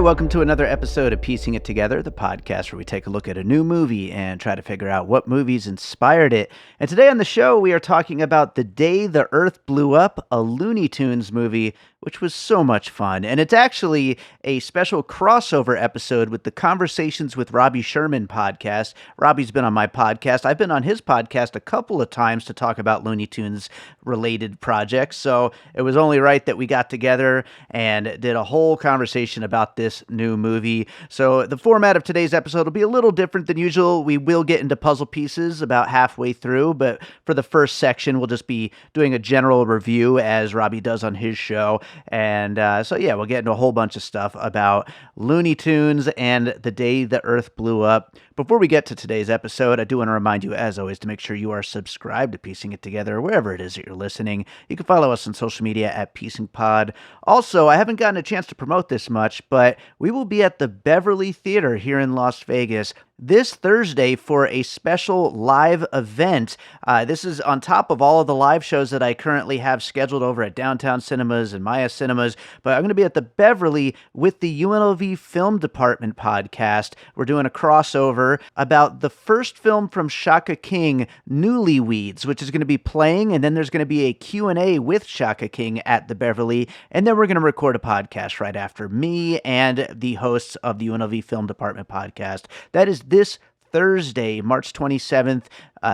welcome to another episode of Piecing It Together, the podcast where we take a look at a new movie and try to figure out what movies inspired it. And today on the show, we are talking about The Day the Earth Blew Up, a Looney Tunes movie, which was so much fun. And it's actually a special crossover episode with the Conversations with Robbie Sherman podcast. Robbie's been on my podcast. I've been on his podcast a couple of times to talk about Looney Tunes related projects. So it was only right that we got together and did a whole conversation about this new movie. So the format of today's episode will be a little different than usual. We will get into puzzle pieces about halfway through, but for the first section, we'll just be doing a general review as Robbie does on his show. And we'll get into a whole bunch of stuff about Looney Tunes and The Day the Earth Blew Up. Before we get to today's episode, I do want to remind you, as always, to make sure you are subscribed to Piecing It Together, wherever it is that you're listening. You can follow us on social media at PiecingPod. Also, I haven't gotten a chance to promote this much, but we will be at the Beverly Theater here in Las Vegas this Thursday for a special live event. This is on top of all of the live shows that I currently have scheduled over at Downtown Cinemas and Maya Cinemas, but I'm going to be at the Beverly with the UNLV Film Department podcast. We're doing a crossover about the first film from Shaka King, Newlyweeds, which is going to be playing, and then there's going to be a Q&A with Shaka King at the Beverly, and then we're going to record a podcast right after, me and the hosts of the UNLV Film Department podcast. That is this Thursday, March 27th,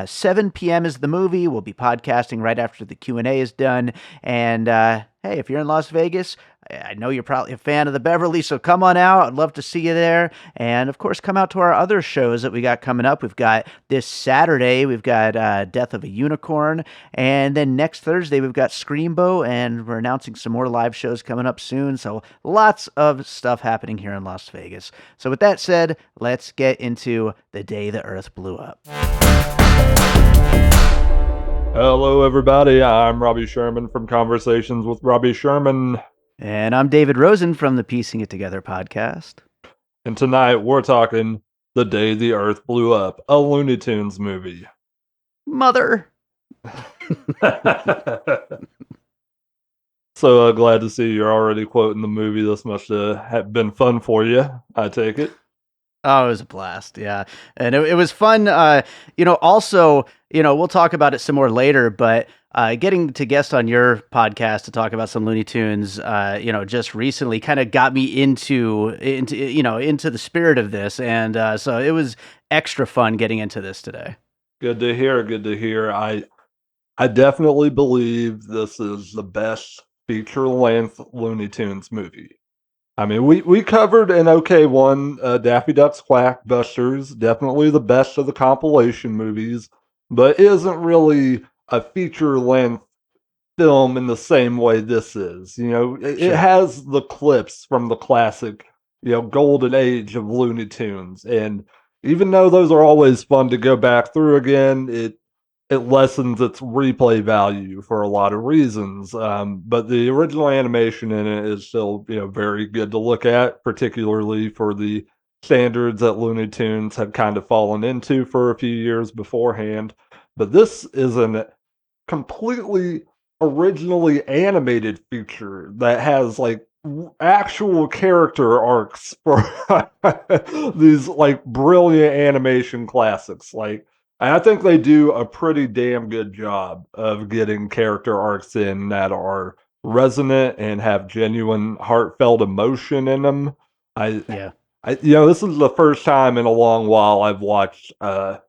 7 p.m. is the movie. We'll be podcasting right after the Q&A is done. And hey, if you're in Las Vegas, I know you're probably a fan of the Beverly, so come on out. I'd love to see you there. And of course, come out to our other shows that we got coming up. We've got this Saturday, we've got Death of a Unicorn. And then next Thursday, we've got Screamboat, and we're announcing some more live shows coming up soon. So lots of stuff happening here in Las Vegas. So with that said, let's get into The Day the Earth Blew Up. Hello, everybody. I'm Robbie Sherman from Conversations with Robbie Sherman. And I'm David Rosen from the Piecing It Together podcast. And tonight we're talking The Day the Earth Blew Up, a Looney Tunes movie. Mother! So glad to see you're already quoting the movie. This must have been fun for you, I take it. Oh, it was a blast, yeah. And it was fun. Also, we'll talk about it some more later, but getting to guest on your podcast to talk about some Looney Tunes, just recently kind of got me into the spirit of this. And so it was extra fun getting into this today. Good to hear. I definitely believe this is the best feature-length Looney Tunes movie. I mean, we covered an okay one, Daffy Duck's Quackbusters, definitely the best of the compilation movies, but isn't really a feature-length film in the same way this is. It has the clips from the classic, golden age of Looney Tunes, and even though those are always fun to go back through again, it lessens its replay value for a lot of reasons. But the original animation in it is still, very good to look at, particularly for the standards that Looney Tunes had kind of fallen into for a few years beforehand. But this is an completely originally animated feature that has actual character arcs for these brilliant animation classics. I think they do a pretty damn good job of getting character arcs in that are resonant and have genuine heartfelt emotion in them. This is the first time in a long while I've watched a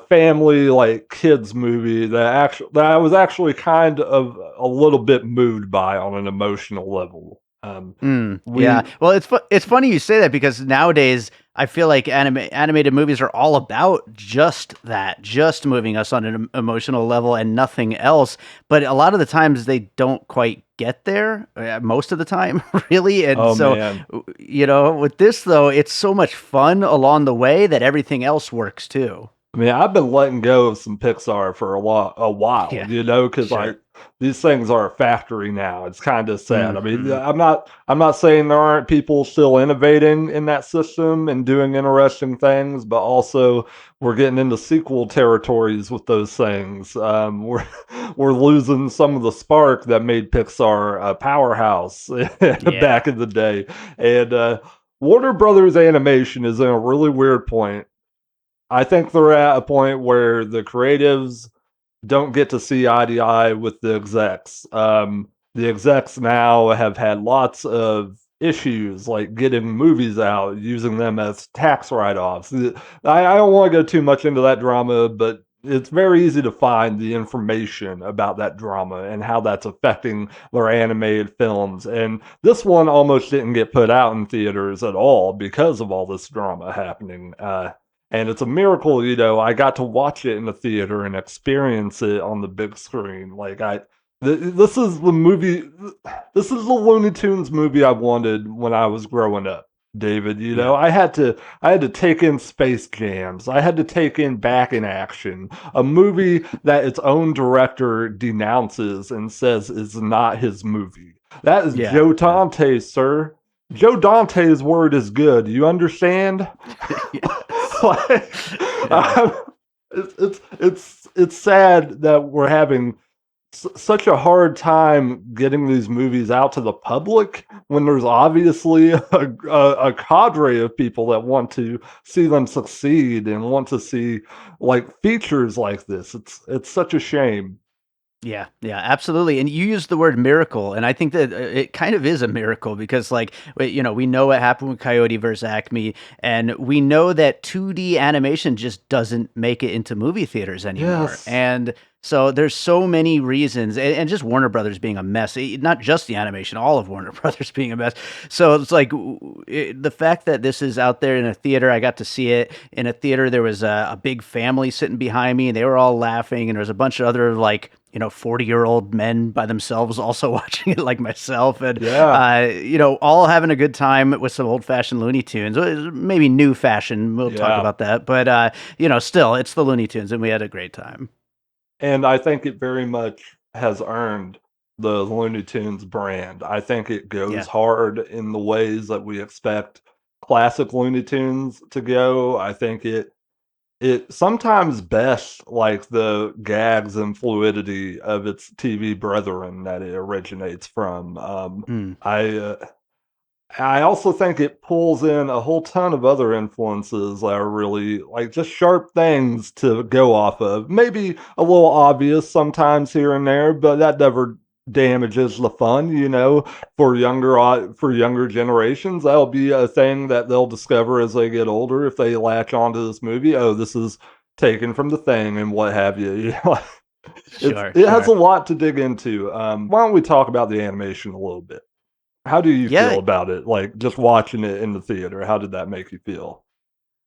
family kids movie that I was actually kind of a little bit moved by on an emotional level. Well, it's funny you say that, because nowadays I feel like animated movies are all about just that, just moving us on an emotional level and nothing else. But a lot of the times they don't quite get there, most of the time, really. And man. With this though, it's so much fun along the way that everything else works too. I mean, I've been letting go of some Pixar for a while, Yeah, because sure. these things are a factory now. It's kind of sad. I mean, Hmm. I'm not saying there aren't people still innovating in that system and doing interesting things, but also we're getting into sequel territories with those things. We're losing some of the spark that made Pixar a powerhouse Yeah, back in the day, and Warner Brothers Animation is in a really weird point. I think they're at a point where the creatives don't get to see eye to eye with the execs. The execs now have had lots of issues, like getting movies out, using them as tax write offs. I don't want to go too much into that drama, but it's very easy to find the information about that drama and how that's affecting their animated films. And this one almost didn't get put out in theaters at all because of all this drama happening. And it's a miracle, I got to watch it in the theater and experience it on the big screen. This is the movie, this is the Looney Tunes movie I wanted when I was growing up, David. yeah, I had to take in Space Jams. I had to take in Back in Action, a movie that its own director denounces and says is not his movie. That is yeah, Joe yeah, Dante, sir. Joe Dante's word is good. You understand? yes, like, yeah. um, it's sad that we're having such a hard time getting these movies out to the public when there's obviously a cadre of people that want to see them succeed and want to see like features like this. It's such a shame. Yeah, yeah, absolutely. And you used the word miracle, and I think that it kind of is a miracle because, like, we know what happened with Coyote versus Acme, and we know that 2D animation just doesn't make it into movie theaters anymore. Yes. And so there's so many reasons, and just Warner Brothers being a mess. Not just the animation, all of Warner Brothers being a mess. So it's like the fact that this is out there in a theater. I got to see it in a theater. There was a big family sitting behind me, and they were all laughing, and there was a bunch of other like 40-year-old men by themselves also watching it like myself and Yeah. all having a good time with some old-fashioned Looney Tunes, maybe new fashion, we'll talk Yeah. about that, but still it's the Looney Tunes and we had a great time. And I think it very much has earned the Looney Tunes brand. I think it goes Yeah, hard in the ways that we expect classic Looney Tunes to go. I think it sometimes best like the gags and fluidity of its TV brethren that it originates from. mm, I I also think it pulls in a whole ton of other influences that are really like just sharp things to go off of. Maybe a little obvious sometimes here and there, but that never damages the fun, for younger generations. That'll be a thing that they'll discover as they get older if they latch onto this movie. Oh, this is taken from the thing and what have you. sure, It has sure. a lot to dig into. Why don't we talk about the animation a little bit? How do you Yeah. feel about it? Like, just watching it in the theater, how did that make you feel?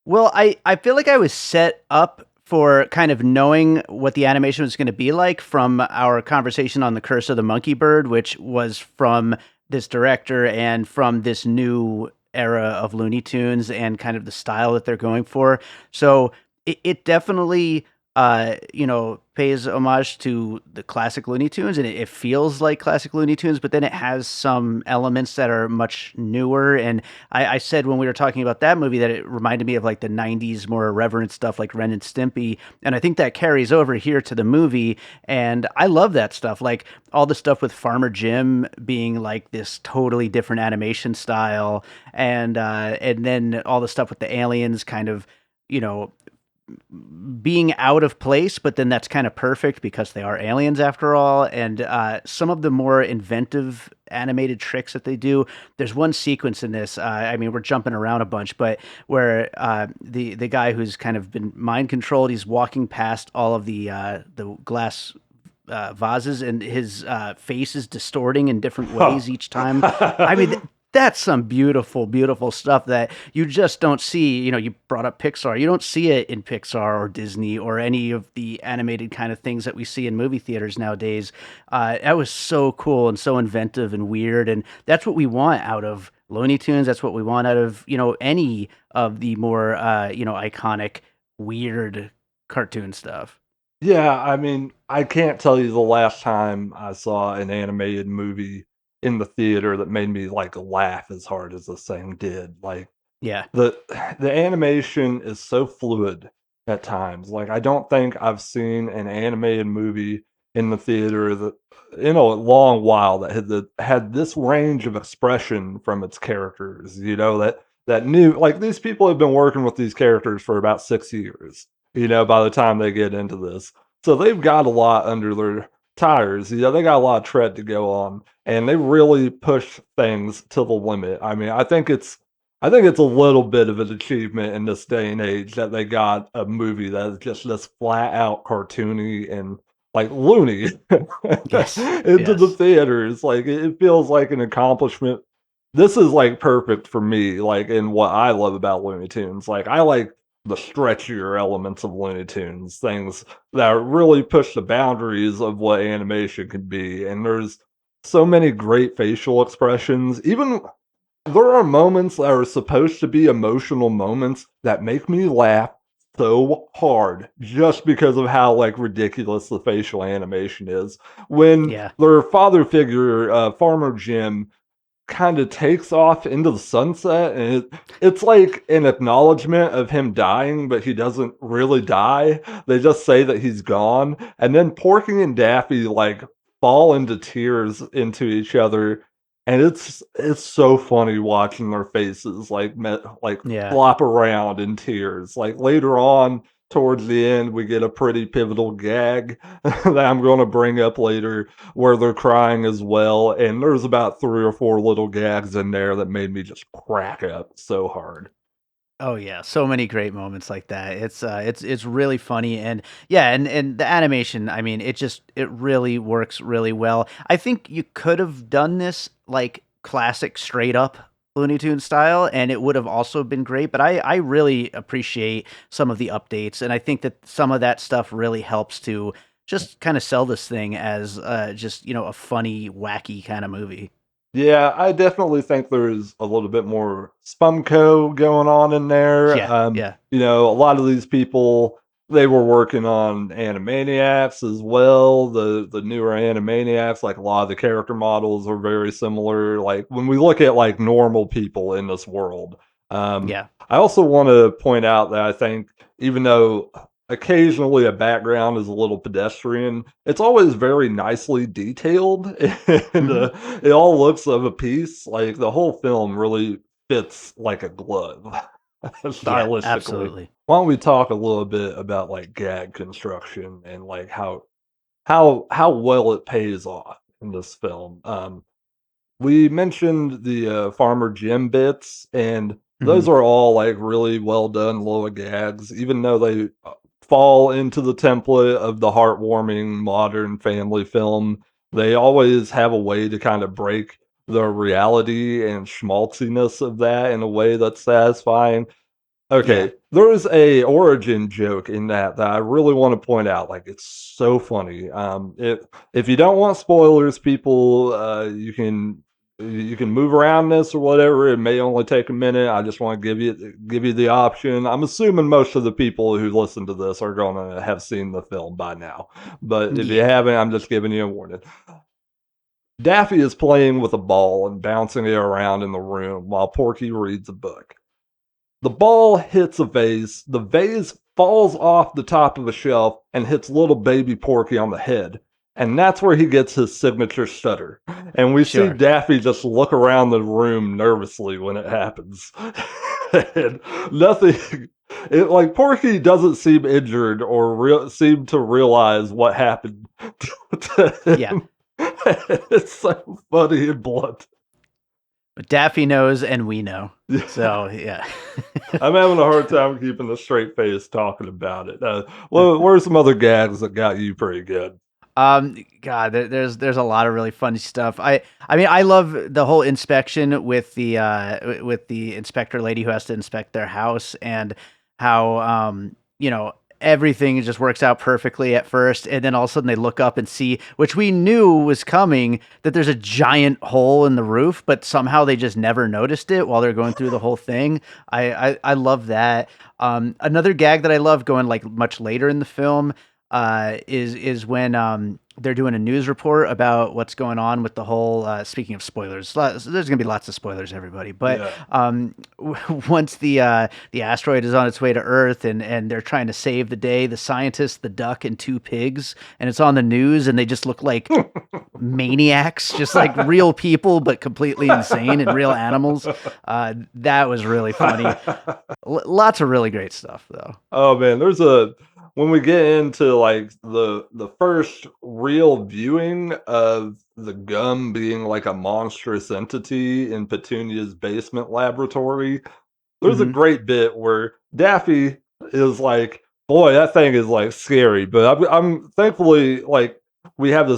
Well, I feel like I was set up for kind of knowing what the animation was going to be like from our conversation on the Curse of the Monkey Bird, which was from this director and from this new era of Looney Tunes and kind of the style that they're going for. So it definitely pays homage to the classic Looney Tunes, and it feels like classic Looney Tunes, but then it has some elements that are much newer. And I said when we were talking about that movie that it reminded me of like the 90s more irreverent stuff like Ren and Stimpy. And I think that carries over here to the movie. And I love that stuff. Like all the stuff with Farmer Jim being like this totally different animation style. And then all the stuff with the aliens kind of, you know, being out of place, but then that's kind of perfect because they are aliens after all. And some of the more inventive animated tricks that they do. There's one sequence in this. I mean, we're jumping around a bunch, but where the guy who's kind of been mind controlled, he's walking past all of the glass vases, and his face is distorting in different ways each time. I mean, that's some beautiful, beautiful stuff that you just don't see. You brought up Pixar. You don't see it in Pixar or Disney or any of the animated kind of things that we see in movie theaters nowadays. That was so cool and so inventive and weird. And that's what we want out of Looney Tunes. That's what we want out of, any of the more, iconic, weird cartoon stuff. Yeah, I mean, I can't tell you the last time I saw an animated movie in the theater that made me, like, laugh as hard as this thing did. Like, Yeah. the the animation is so fluid at times. Like, I don't think I've seen an animated movie in the theater that in a long while that had this range of expression from its characters, that new like, these people have been working with these characters for about 6 years, by the time they get into this. So they've got a lot under their tires, they got a lot of tread to go on, and they really push things to the limit. I mean, I think it's a little bit of an achievement in this day and age that they got a movie that is just this flat out cartoony and like loony Yes. into the Yes. theaters. Like it feels like an accomplishment. This is like perfect for me, like in what I love about Looney Tunes. Like I like the stretchier elements of Looney Tunes, things that really push the boundaries of what animation can be. And there's so many great facial expressions. Even there are moments that are supposed to be emotional moments that make me laugh so hard just because of how like ridiculous the facial animation is. When Yeah. their father figure, Farmer Jim, kind of takes off into the sunset, and it's like an acknowledgement of him dying, but he doesn't really die. They just say that he's gone, and then Porky and Daffy like fall into tears into each other, and it's so funny watching their faces like Yeah. flop around in tears. Like later on towards the end we get a pretty pivotal gag that I'm going to bring up later where they're crying as well. And there's about 3 or 4 little gags in there that made me just crack up so hard. Oh yeah, so many great moments like that. It's really funny and yeah, and the animation, I mean, it really works really well. I think you could have done this like classic straight up Looney Tunes style and it would have also been great, but I really appreciate some of the updates and I think that some of that stuff really helps to just kind of sell this thing as just, a funny, wacky kind of movie. Yeah, I definitely think there's a little bit more spumco going on in there. Yeah, yeah. A lot of these people they were working on Animaniacs as well. The newer Animaniacs, like a lot of the character models are very similar. Like when we look at like normal people in this world. Yeah. I also want to point out that I think even though occasionally a background is a little pedestrian, it's always very nicely detailed and Mhm. it all looks of a piece. Like the whole film really fits like a glove Yeah, stylistically. absolutely. Why don't we talk a little bit about like gag construction and like how well it pays off in this film? We mentioned the, Farmer Jim bits, and those Mhm. are all, like, really well done little gags, even though they, fall into the template of the heartwarming modern family film, they always have a way to kinda break the reality and schmaltziness of that in a way that's satisfying. Yeah. Okay, there is a origin joke in that I really wanna point out, like, it's so funny, if you don't want spoilers, people, you can move around this or whatever, it may only take a minute, I just wanna give you the option. I'm assuming most of the people who listen to this are gonna have seen the film by now, but if you Yeah. haven't, I'm just giving you a warning. Daffy is playing with a ball and bouncing it around in the room while Porky reads a book. The ball hits a vase. The vase falls off the top of a shelf and hits little baby Porky on the head. And that's where he gets his signature stutter. And we see Sure. Daffy just look around the room nervously when it happens. And nothing. Like Porky doesn't seem injured or seem to realize what happened to Yeah. him. It's so funny and blunt. But Daffy knows and we know. So, yeah. I'm having a hard time keeping a straight face talking about it. What are some other gags that got you pretty good? God, there's a lot of really funny stuff. I mean, I love the whole inspection with the inspector lady who has to inspect their house and how everything just works out perfectly at first, and then all of a sudden they look up and see, which we knew was coming, that there's a giant hole in the roof, but somehow they just never noticed it while they're going through the whole thing. I love that. Another gag that I love going like much later in the film is when they're doing a news report about what's going on with the whole. Speaking of spoilers, there's gonna be lots of spoilers, everybody. But Yeah. once the asteroid is on its way to Earth and they're trying to save the day, the scientist, the duck, and two pigs, and it's on the news, and they just look like maniacs, just like real people, but completely insane and real animals. That was really funny. Lots of really great stuff, though. Oh man, when we get into like the first real viewing of the gum being like a monstrous entity in Petunia's basement laboratory, there's a Hmm. great bit where Daffy is like, "Boy, that thing is like scary," but I'm thankfully like we have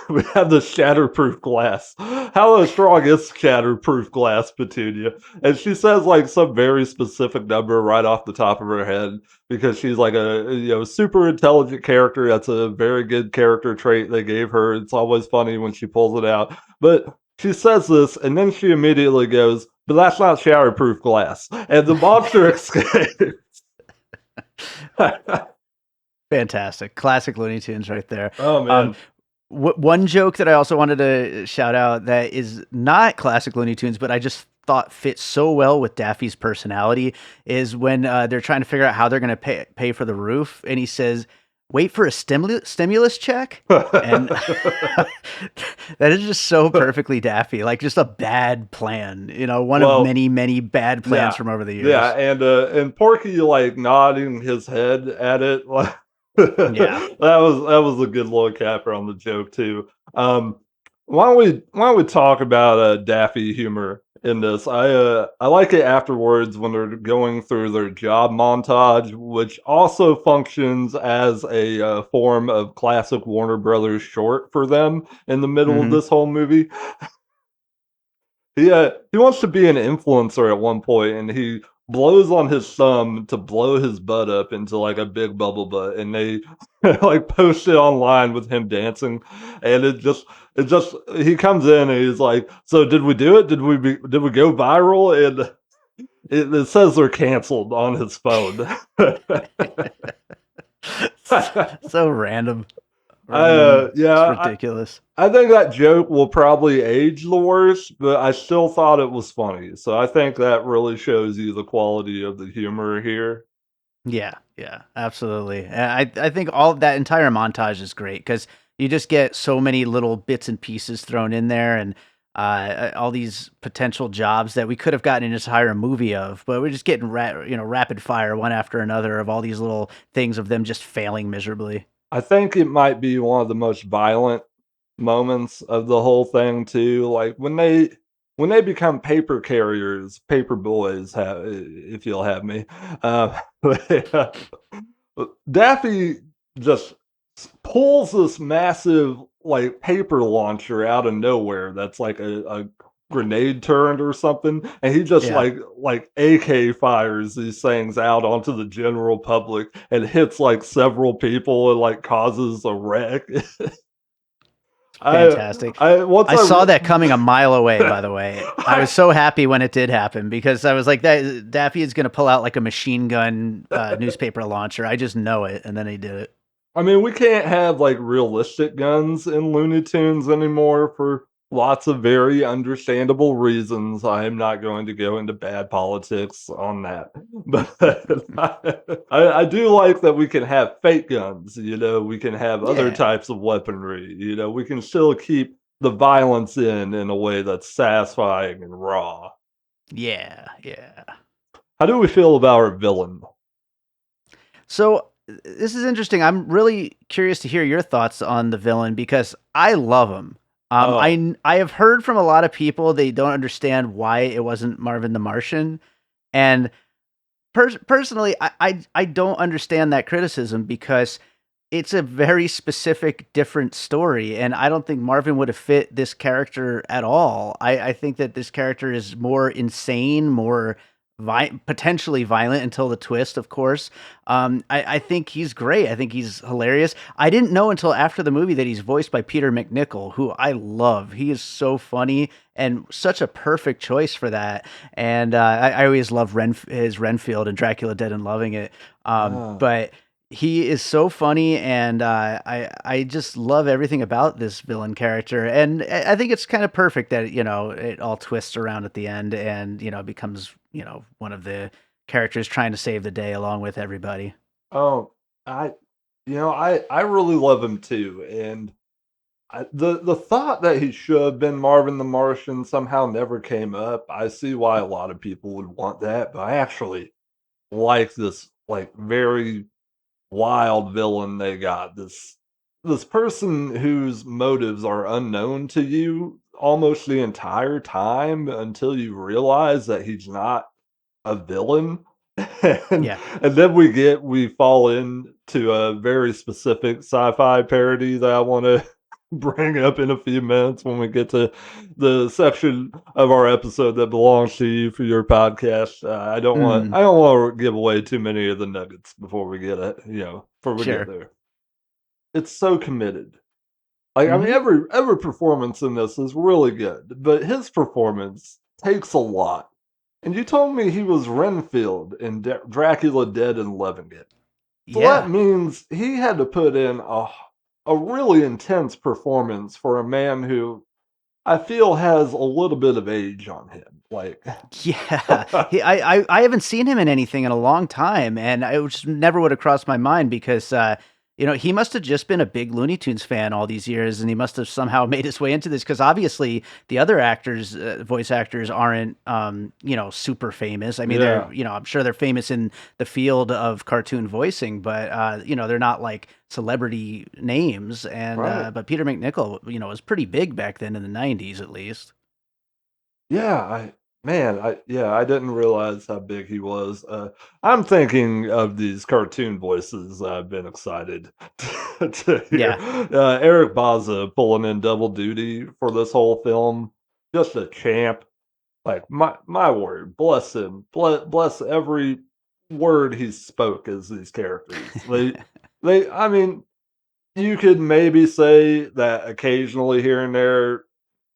we have this shatterproof glass. How strong is shatterproof glass, Petunia? And she says like some very specific number right off the top of her head because she's like a super intelligent character. That's a very good character trait they gave her. It's always funny when she pulls it out, but she says this, and then she immediately goes, "But that's not shatterproof glass." And the monster escapes. Fantastic. Classic Looney Tunes right there. Oh man. One joke that I also wanted to shout out that is not classic Looney Tunes, but I just thought fits so well with Daffy's personality is when they're trying to figure out how they're going to pay for the roof. And he says, wait for a stimulus check. And that is just so perfectly Daffy, like just a bad plan, one of Well, many, many bad plans yeah, from over the yeah, years. and Porky like nodding his head at it. Like, Yeah. that was a good little capper on the joke too. Um, why don't we talk about Daffy humor in this? I like it afterwards when they're going through their job montage, which also functions as a form of classic Warner Brothers short for them in the middle of Hmm. this whole movie. He wants to be an influencer at one point, and he blows on his thumb to blow his butt up into like a big bubble butt, and they like post it online with him dancing, and it just he comes in and he's like, "So did we do it? Did we go viral?" And it says they're canceled on his phone. So random. Random. It's Yeah, ridiculous. I think that joke will probably age the worst, but I still thought it was funny. So I think that really shows you the quality of the humor here. Yeah, yeah, absolutely. And I think all of that entire montage is great because you just get so many little bits and pieces thrown in there, and all these potential jobs that we could have gotten an entire movie of, but we're just getting rapid fire one after another of all these little things of them just failing miserably. I think it might be one of the most violent moments of the whole thing too. Like when they become paper carriers, paper boys, if you'll have me. Uh, Daffy just pulls this massive like paper launcher out of nowhere that's like a grenade turned or something, and he just Yeah, like AK fires these things out onto the general public and hits like several people and like causes a wreck. I fantastic. I once I I saw that re- coming a mile away, by the way. I was so happy when it did happen because I was like, that Daffy is going to pull out like a machine gun newspaper launcher. I just know it. And then he did it. I mean, we can't have like realistic guns in Looney Tunes anymore for lots of very understandable reasons. I am not going to go into bad politics on that. But I do like that we can have fake guns, we can have other Yeah. types of weaponry, we can still keep the violence in a way that's satisfying and raw. Yeah. Yeah. How do we feel about our villain? So this is interesting. I'm really curious to hear your thoughts on the villain because I love him. Oh, I have heard from a lot of people they don't understand why it wasn't Marvin the Martian, and personally, I don't understand that criticism because it's a very specific, different story, and I don't think Marvin would have fit this character at all. I think that this character is more insane, more potentially violent until the twist, of course. I think he's great. I think he's hilarious. I didn't know until after the movie that he's voiced by Peter MacNicol, who I love. He is so funny and such a perfect choice for that. And I always love his Renfield and Dracula Dead and Loving It. Ah. But he is so funny, and I just love everything about this villain character, and I think it's kind of perfect that it all twists around at the end, and becomes one of the characters trying to save the day along with everybody. Oh, I, I really love him too, and the thought that he should have been Marvin the Martian somehow never came up. I see why a lot of people would want that, but I actually like this like very wild villain they got. This person whose motives are unknown to you almost the entire time until you realize that he's not a villain. and Yeah. and then we fall into a very specific sci-fi parody that I want to bring up in a few minutes when we get to the section of our episode that belongs to you for your podcast. Mm, I don't want to give away too many of the nuggets before we get it, before we get sure. there. It's so committed. Like, I mean, Hmm. every performance in this is really good, but his performance takes a lot. And you told me he was Renfield in Dracula Dead and Loving It. So that Yeah. means he had to put in a really intense performance for a man who I feel has a little bit of age on him. Like, Yeah, I haven't seen him in anything in a long time, and I just never would have crossed my mind because he must have just been a big Looney Tunes fan all these years, and he must have somehow made his way into this because obviously the other actors, voice actors, aren't super famous. I mean, they're yeah, I'm sure they're famous in the field of cartoon voicing, but they're not like celebrity names. And right. but Peter MacNicol, was pretty big back then in the '90s, at least. Yeah, I didn't realize how big he was. I'm thinking of these cartoon voices I've been excited to hear. Yeah. Eric Bauza pulling in double duty for this whole film, just a champ. Like my word, bless him, bless every word he spoke as these characters. I mean, you could maybe say that occasionally here and there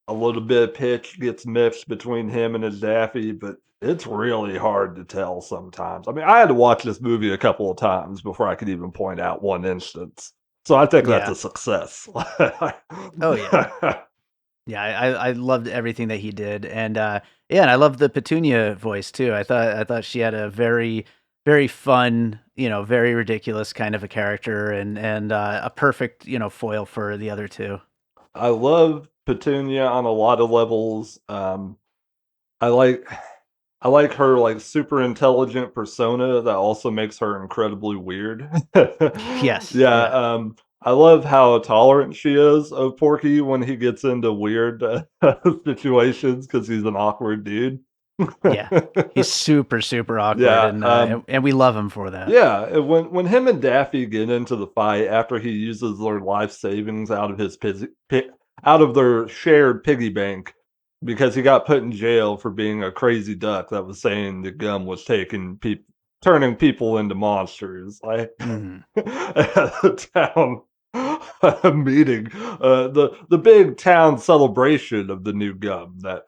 a little bit of pitch gets mixed between him and his Daffy, but it's really hard to tell sometimes. I mean, I had to watch this movie a couple of times before I could even point out one instance. So I think that's Yeah. a success. Oh yeah. Yeah, I loved everything that he did, and yeah, and I loved the Petunia voice too. I thought she had a very very fun, very ridiculous kind of a character, and a perfect foil for the other two. I love Petunia on a lot of levels. I like I like her like super intelligent persona that also makes her incredibly weird. Yes, yeah, yeah, I love how tolerant she is of Porky when he gets into weird situations because he's an awkward dude. yeah. He's super super awkward, yeah, and we love him for that. yeah. When him and Daffy get into the fight after he uses their life savings out of out of their shared piggy bank because he got put in jail for being a crazy duck that was saying the gum was turning people into monsters. Like Hmm. at the town meeting, the big town celebration of the new gum that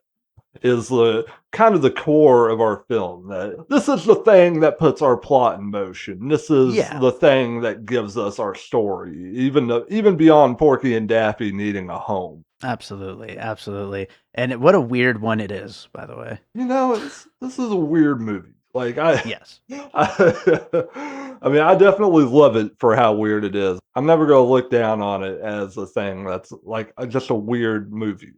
is the kind of the core of our film. That this is the thing that puts our plot in motion. This is Yeah, the thing that gives us our story, even beyond Porky and Daffy needing a home. absolutely, absolutely. And what a weird one it is, by the way. This is a weird movie. Like Yes. I mean, I definitely love it for how weird it is. I'm never gonna look down on it as a thing that's like just a weird movie.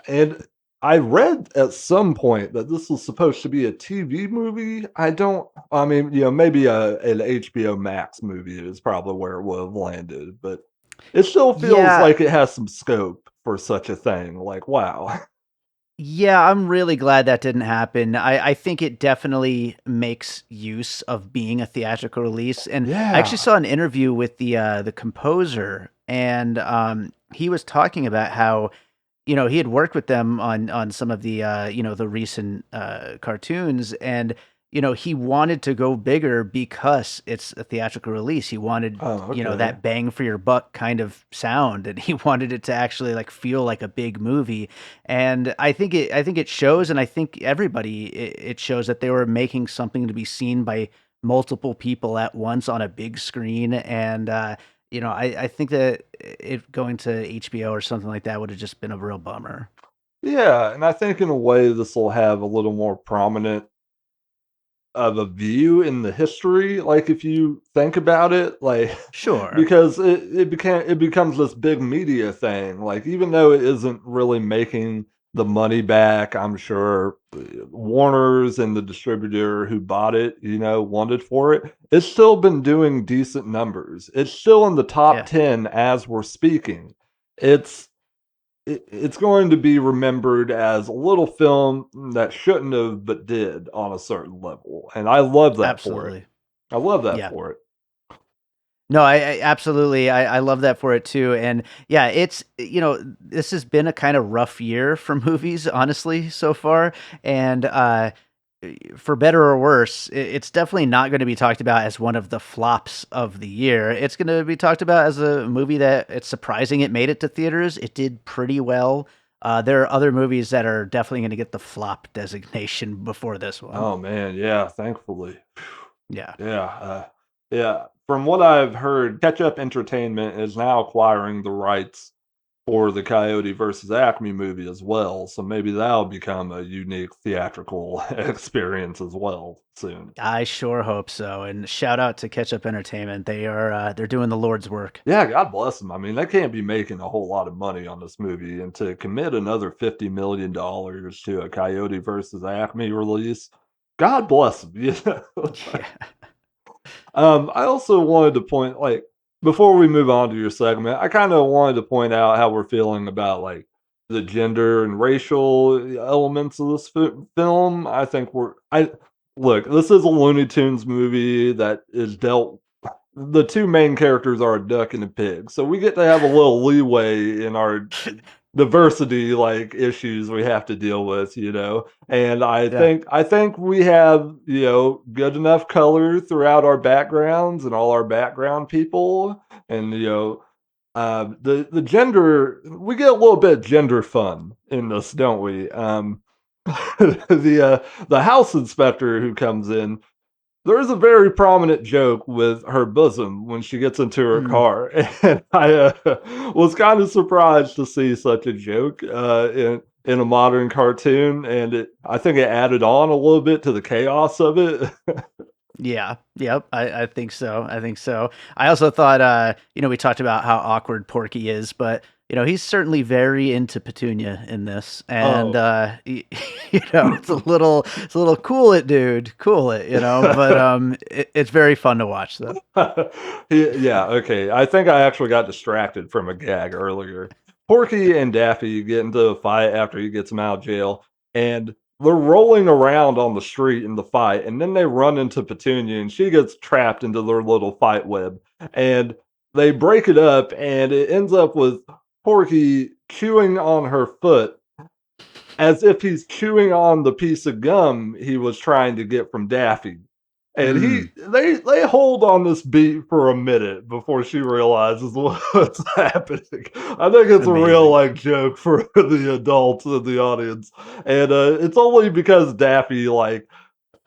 And I read at some point that this was supposed to be a TV movie. I mean, maybe an HBO Max movie is probably where it would have landed, but it still feels Yeah, like it has some scope for such a thing. Like, wow. yeah, I'm really glad that didn't happen. I think it definitely makes use of being a theatrical release. And I actually Yeah. saw an interview with the composer, and he was talking about how he had worked with them on some of the the recent cartoons, and he wanted to go bigger because it's a theatrical release. He wanted Oh, okay. that bang for your buck kind of sound, and he wanted it to actually like feel like a big movie. And I think it shows, and I think everybody it shows that they were making something to be seen by multiple people at once on a big screen. And I think that it going to HBO or something like that would have just been a real bummer. Yeah, and I think in a way this will have a little more prominent of a view in the history, like, if you think about it, like, Sure. because it becomes this big media thing, like, even though it isn't really making the money back, I'm sure, Warner's and the distributor who bought it, wanted for it, it's still been doing decent numbers. It's still in the top Yeah. 10 as we're speaking. It's it's going to be remembered as a little film that shouldn't have, but did on a certain level, and I love that for it. Absolutely. I love that Yeah. for it. No, I absolutely I love that for it too. And yeah, it's this has been a kind of rough year for movies, honestly, so far. And for better or worse, it's definitely not going to be talked about as one of the flops of the year. It's going to be talked about as a movie that it's surprising it made it to theaters. It did pretty well. There are other movies that are definitely going to get the flop designation before this one. Oh, man, yeah, thankfully. Yeah. Yeah, yeah. From what I've heard, Ketchup Entertainment is now acquiring the rights for the Coyote versus Acme movie as well, so maybe that'll become a unique theatrical experience as well soon. I sure hope so. And shout out to Ketchup Entertainment. They're doing the Lord's work. Yeah, God bless them. I mean, they can't be making a whole lot of money on this movie, and to commit another $50 million to a Coyote versus Acme release, God bless them. Yeah. I also wanted to point, like, before we move on to your segment, I kind of wanted to point out how we're feeling about like the gender and racial elements of this film. I think I look. This is a Looney Tunes movie that is dealt the two main characters are a duck and a pig, so we get to have a little leeway in our diversity like issues we have to deal with, and I Yeah. think I think we have, good enough color throughout our backgrounds and all our background people, and the gender, we get a little bit gender fun in this, don't we? The house inspector who comes in, there's a very prominent joke with her bosom when she gets into her Mm, car, and I was kind of surprised to see such a joke in a modern cartoon, and I think it added on a little bit to the chaos of it. yeah. Yep. I think so. I think so. I also thought we talked about how awkward Porky is, but he's certainly very into Petunia in this. And Oh. it's a little cool it, dude. Cool it, but it's very fun to watch though. Yeah, okay. I think I actually got distracted from a gag earlier. Porky and Daffy get into a fight after he gets them out of jail, and they're rolling around on the street in the fight, and then they run into Petunia, and she gets trapped into their little fight web, and they break it up, and it ends up with Porky chewing on her foot as if he's chewing on the piece of gum he was trying to get from Daffy. And Mm, they hold on this beat for a minute before she realizes what's happening. I think it's a real amazing. like joke for the adults in the audience, and it's only because Daffy like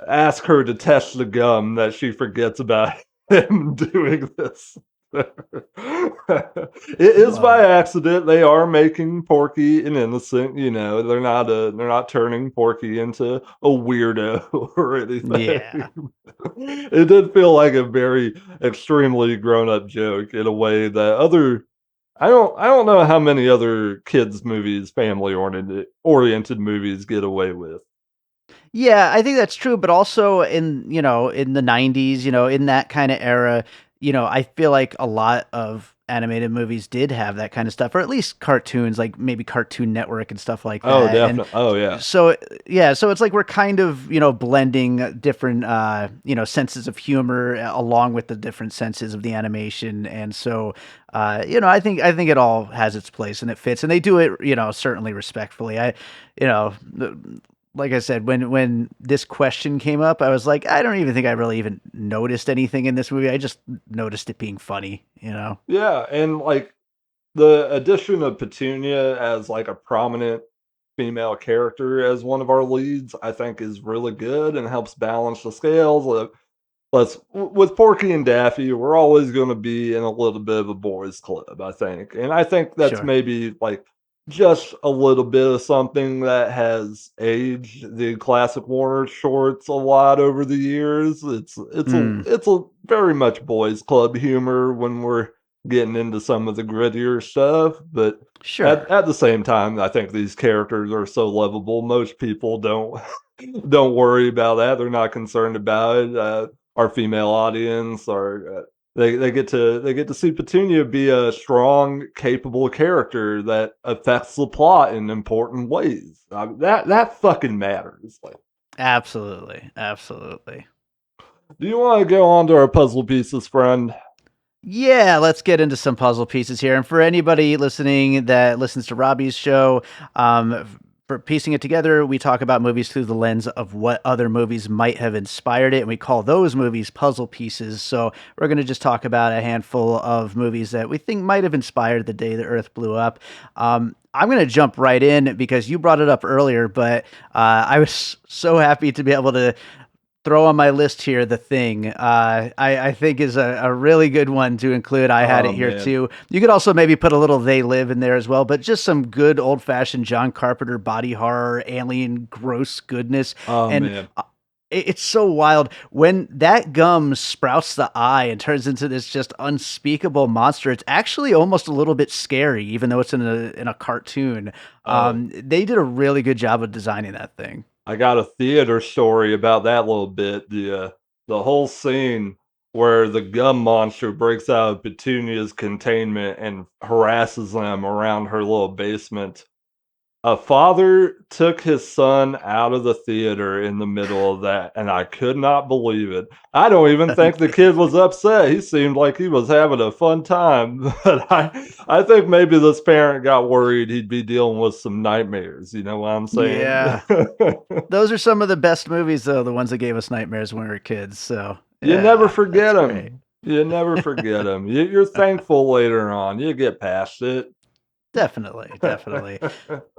asked her to test the gum that she forgets about him doing this. It is Love by it. accident. They are making Porky an innocent. They're not turning Porky into a weirdo or Yeah. anything. It did feel like a very extremely grown up joke in a way that I don't know how many other kids movies, family oriented movies get away with. Yeah, I think that's true, but also in the 90s, in that kind of era, I feel like a lot of animated movies did have that kind of stuff, or at least cartoons, like maybe Cartoon Network and stuff like Oh, that. And definitely. Oh, yeah. so, yeah, so it's like we're kind of, blending different, senses of humor along with the different senses of the animation. And so, I think it all has its place and it fits, and they do it, certainly respectfully. You know, like I said, when this question came up, I was like, I don't even think I really even noticed anything in this movie. I just noticed it being funny. Yeah, and, like, the addition of Petunia as, like, a prominent female character as one of our leads, I think is really good and helps balance the scales. Plus, with Porky and Daffy, we're always gonna be in a little bit of a boys' club, I think, and I think that's Sure. maybe, like, just a little bit of something that has aged the classic Warner shorts a lot over the years. Mm, It's a very much boys' club humor when we're getting into some of the grittier stuff, but sure. at the same time, I think these characters are so lovable, most people don't don't worry about that, they're not concerned about it. Our female audience are they get to see Petunia be a strong, capable character that affects the plot in important ways. That fucking matters. Like, Absolutely. Absolutely. do you want to go on to our puzzle pieces, friend? Yeah, let's get into some puzzle pieces here. And for anybody listening that listens to Robbie's show, for piecing it together, we talk about movies through the lens of what other movies might have inspired it, and we call those movies puzzle pieces. So we're going to just talk about a handful of movies that we think might have inspired the day the Earth blew up. I'm going to jump right in because you brought it up earlier, but I was so happy to be able to throw on my list here The Thing. I think is a really good one to include. I had Oh it here man, too. You could also maybe put a little They Live in there as well, but just some good old fashioned John Carpenter body horror, alien gross goodness. oh And man. it's so wild when that gum sprouts the eye and turns into this just unspeakable monster. It's actually almost a little bit scary, even though it's in a cartoon. Oh, They did a really good job of designing that thing. I got a theater story about that little bit. The whole scene where the gum monster breaks out of Petunia's containment and harasses them around her little basement. A father took his son out of the theater in the middle of that, and I could not believe it. I don't even think the kid was upset. He seemed like he was having a fun time. But I think maybe this parent got worried he'd be dealing with some nightmares. You know what I'm saying? Yeah. Those are some of the best movies, though, the ones that gave us nightmares when we were kids. So, You never yeah, that's forget great. them. You never forget them. You're thankful later on. You get past it. Definitely, definitely.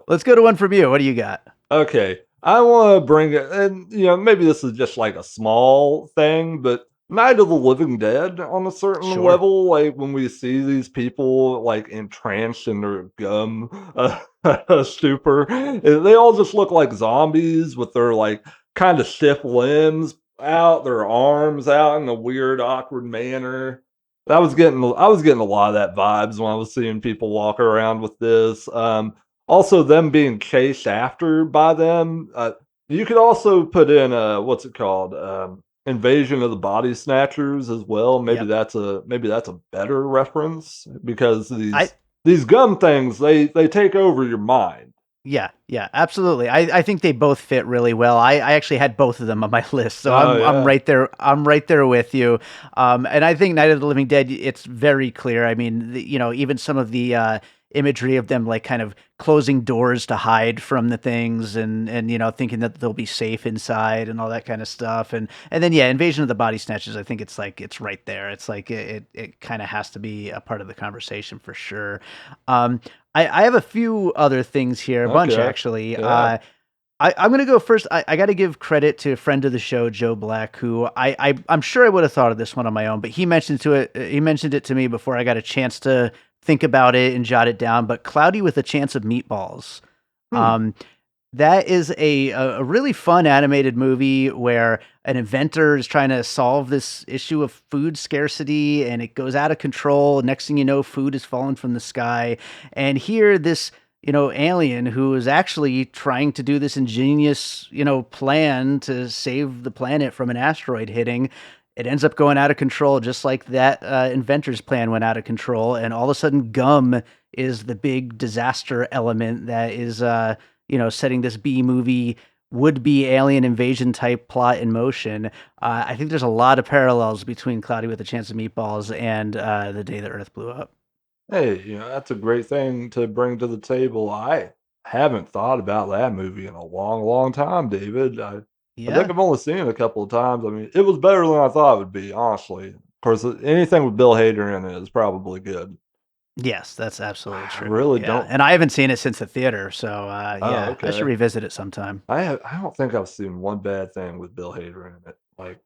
Let's go to one from you. What do you got? Okay, I want to bring it, and maybe this is just like a small thing, but Night of the Living Dead on a certain Sure. level, like when we see these people like entranced in their gum stupor, they all just look like zombies with their like kind of stiff limbs out, their arms out in a weird, awkward manner. I was getting a lot of that vibes when I was seeing people walk around with this. Also, them being chased after by them. You could also put in what's it called? Invasion of the Body Snatchers as well. Yep. Maybe that's a better reference because I these gum things they take over your mind. Yeah, yeah, absolutely. I think they both fit really well. I actually had both of them on my list, so Oh I'm yeah. right there. I'm right there with you. And I think Night of the Living Dead, it's very clear. I mean, even some of the imagery of them like kind of closing doors to hide from the things, and thinking that they'll be safe inside and all that kind of stuff. And then yeah, Invasion of the Body Snatchers. I think it's like it's right there. It's like it kind of has to be a part of the conversation for sure. I have a few other things here, a bunch Okay. actually. Yeah. I'm gonna go first. I got to give credit to a friend of the show, Joe Black, who I'm sure I would have thought of this one on my own, but he mentioned it to me before I got a chance to think about it and jot it down. But Cloudy with a Chance of Meatballs. Hmm. Um, that is a really fun animated movie where an inventor is trying to solve this issue of food scarcity and it goes out of control. Next thing you know, food is falling from the sky. And here, this, alien who is actually trying to do this ingenious, plan to save the planet from an asteroid hitting it ends up going out of control, just like that inventor's plan went out of control. And all of a sudden, gum is the big disaster element that is, setting this B movie would be alien invasion type plot in motion. I think there's a lot of parallels between Cloudy with a Chance of Meatballs and The Day the Earth Blew Up. Hey, that's a great thing to bring to the table. I haven't thought about that movie in a long, long time, David. I think Yeah. I've only seen it a couple of times. I mean, it was better than I thought it would be, honestly. Of course, anything with Bill Hader in it is probably good. Yes, that's absolutely I true. really Yeah, don't. and I haven't seen it since the theater, so Oh, yeah, I should okay. revisit it sometime. I don't think I've seen one bad thing with Bill Hader in it. Like,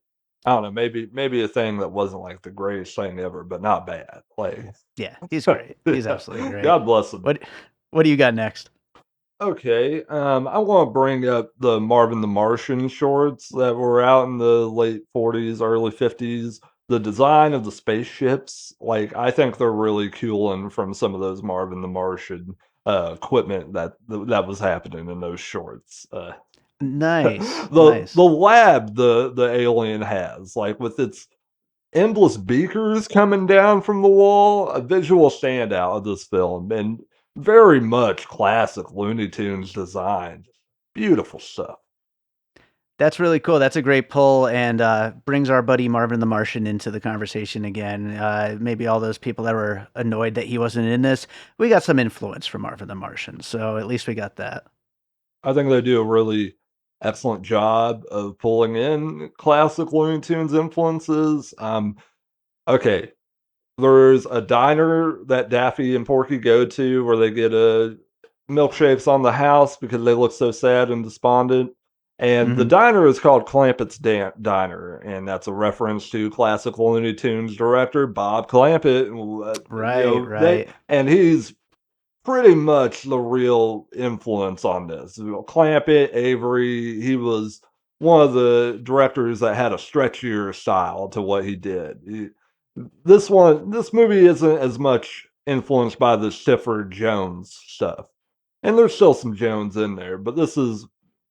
I don't know, maybe a thing that wasn't like the greatest thing ever, but not bad. Like, Yeah, he's great. He's yeah, absolutely great. God bless him. What do you got next? Okay, I want to bring up the Marvin the Martian shorts that were out in the late 40s, early 50s. The design of the spaceships, like, I think they're really cool and from some of those Marvin the Martian equipment that was happening in those shorts. Nice, The nice. lab the alien has, like with its endless beakers coming down from the wall, a visual standout of this film, and very much classic Looney Tunes design. Beautiful stuff. That's really cool. That's a great pull, and brings our buddy Marvin the Martian into the conversation again. Maybe all those people that were annoyed that he wasn't in this, we got some influence from Marvin the Martian, so at least we got that. I think they do a really excellent job of pulling in classic Looney Tunes influences. Okay, there's a diner that Daffy and Porky go to where they get a milkshakes on the house because they look so sad and despondent. And the Hmm. diner is called Clampett's Diner, and that's a reference to classic Looney Tunes director Bob Clampett. Right, They right. and he's pretty much the real influence on this. Clampett, Avery, he was one of the directors that had a stretchier style to what he did. This movie isn't as much influenced by the Stiffer Jones stuff. And there's still some Jones in there, but this is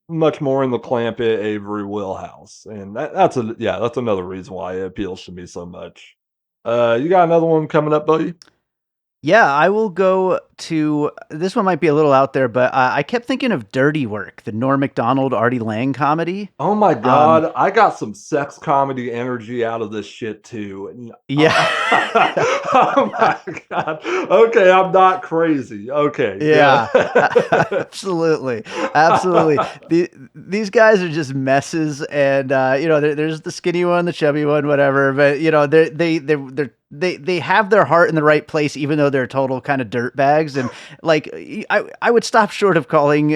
much more in the Clampett Avery wheelhouse. And that's another reason why it appeals to me so much. You got another one coming up, buddy? Yeah, I will go to this one. Might be a little out there, but I kept thinking of Dirty Work, the Norm Macdonald, Artie Lang comedy. Oh my Um, god, I got some sex comedy energy out of this shit too. And yeah. oh my god. Okay, I'm not crazy. Okay, Yeah, good. absolutely, absolutely. These guys are just messes, and there's the skinny one, the chubby one, whatever. But they have their heart in the right place, even though they're total kind of dirt bags. And like, I would stop short of calling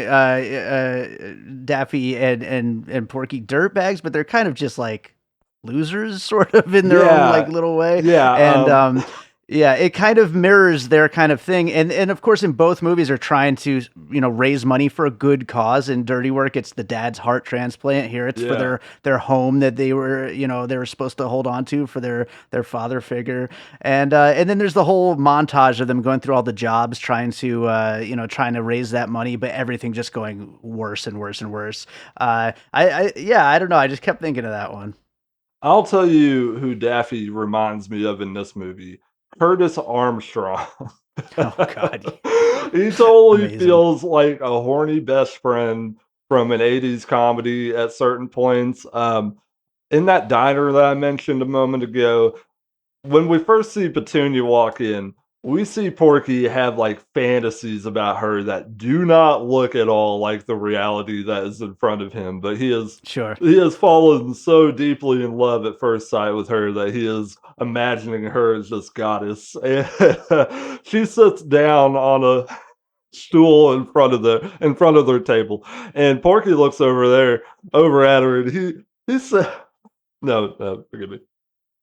Daffy and Porky dirt bags, but they're kind of just like losers, sort of in their own like Yeah. little way. Yeah, And yeah, it kind of mirrors their kind of thing. And of course in both movies are trying to, raise money for a good cause. In Dirty Work, it's the dad's heart transplant. Here it's for yeah. their home that they were supposed to hold on to for their father figure. And then there's the whole montage of them going through all the jobs trying to raise that money, but everything just going worse and worse and worse. I don't know. I just kept thinking of that one. I'll tell you who Daffy reminds me of in this movie. Curtis Armstrong. Oh God. He totally Amazing. feels like a horny best friend from an 80s comedy at certain points. In that diner that I mentioned a moment ago, when we first see Petunia walk in, we see Porky have like fantasies about her that do not look at all like the reality that is in front of him. But Sure. he has fallen so deeply in love at first sight with her that he is imagining her as this goddess. And she sits down on a stool in front of their table, and Porky looks over at her, and he said, "No, forgive me."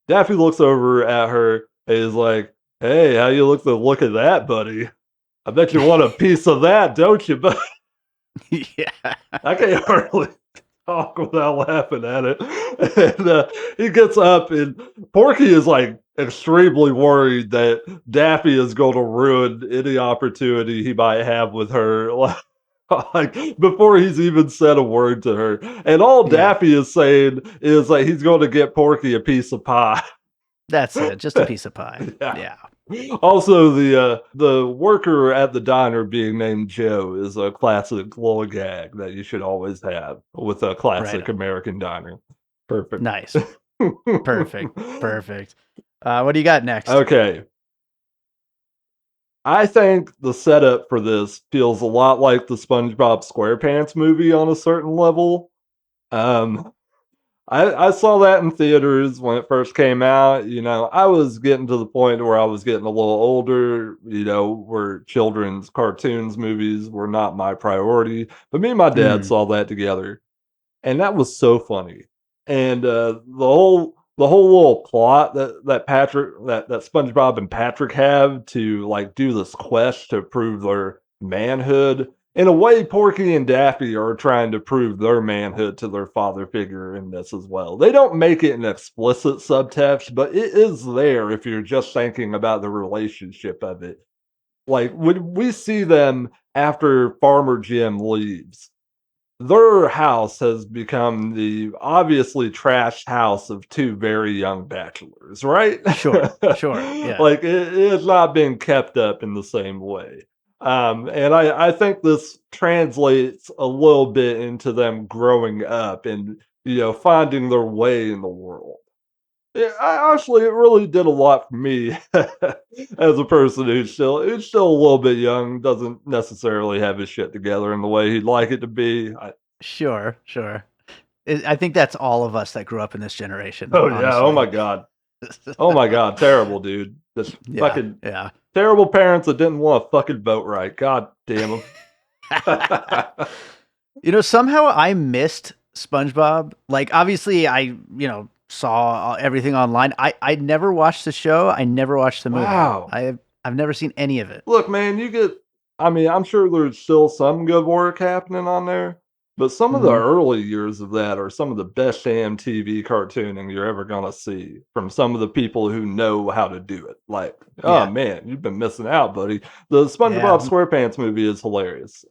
Daffy looks over at her and is like, "Hey, how you look at that, buddy? I bet you want a piece of that, don't you?" But Yeah. I can't hardly talk without laughing at it. And he gets up, and Porky is like extremely worried that Daffy is going to ruin any opportunity he might have with her. like before he's even said a word to her. And all Yeah, Daffy is saying is like he's going to get Porky a piece of pie. that's it. Just a piece of pie. Yeah. Yeah, Also, the worker at the diner being named Joe is a classic little gag that you should always have with a right classic on. American diner. Perfect. Nice. Perfect. Perfect. What do you got next? Okay. I think the setup for this feels a lot like the SpongeBob SquarePants movie on a certain level. Um, I saw that in theaters when it first came out. I was getting to the point where I was getting a little older, where children's cartoons movies were not my priority. But me and my dad Mm, saw that together, and that was so funny. And the whole little plot that SpongeBob and Patrick have to like do this quest to prove their manhood. In a way, Porky and Daffy are trying to prove their manhood to their father figure in this as well. They don't make it an explicit subtext, but it is there if you're just thinking about the relationship of it. Like when we see them after Farmer Jim leaves, their house has become the obviously trashed house of two very young bachelors, right? sure. Sure. Yeah. Like it has not been kept up in the same way. And I think this translates a little bit into them growing up and finding their way in the world. Yeah, actually, it really did a lot for me as a person who's still a little bit young, doesn't necessarily have his shit together in the way he'd like it to be. Sure. Sure. I think that's all of us that grew up in this generation, Oh yeah, oh my honestly. god. Oh my god, terrible, dude. Just Yeah. fucking Yeah. terrible parents that didn't want to fucking vote right. God damn them. Somehow I missed SpongeBob. Like, obviously, saw everything online. I never watched the show. I never watched the movie. Wow. I've never seen any of it. Look, man, I mean, I'm sure there's still some good work happening on there, but some of the Hmm. early years of that are some of the best damn TV cartooning you're ever gonna see from some of the people who know how to do it. Like, oh Yeah. man, you've been missing out, buddy. The SpongeBob Yeah. SquarePants movie is hilarious.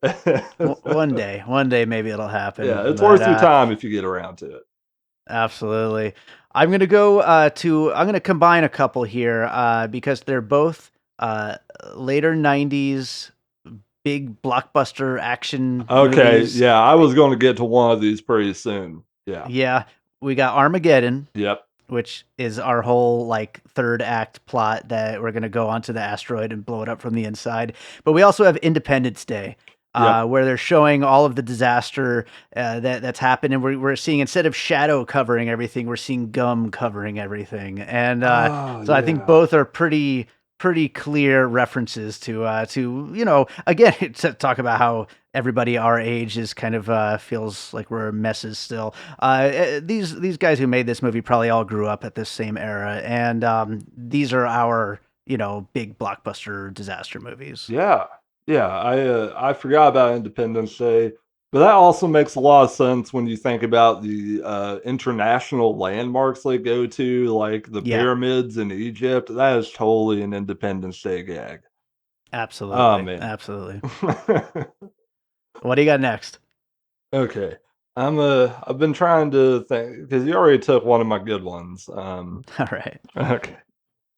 One day, maybe it'll Yeah, happen. it's But worth your time if you get around to it. absolutely, I'm gonna go I'm gonna combine a couple here because they're both uh, later '90s big blockbuster action Okay, movies. yeah, I was gonna get to one of these pretty soon. Yeah. Yeah, we got Armageddon, Yep. which is our whole like third act plot that we're gonna go onto the asteroid and blow it up from the inside. But we also have Independence Day, Yep. where they're showing all of the disaster that's happened, and we're seeing instead of shadow covering everything, we're seeing gum covering everything, and Oh, so I think yeah. both are pretty clear references to again to talk about how everybody our age is kind of feels like we're messes still. These guys who made this movie probably all grew up at this same era, and these are our big blockbuster disaster movies. Yeah, yeah. I forgot about Independence Day, but that also makes a lot of sense when you think about the international landmarks they go to, like the Yeah, pyramids in Egypt. That is totally an Independence Day gag. Oh absolutely, man. absolutely. What do you got next? Okay. I've been trying to think because you already took one of my good ones. All right, Okay.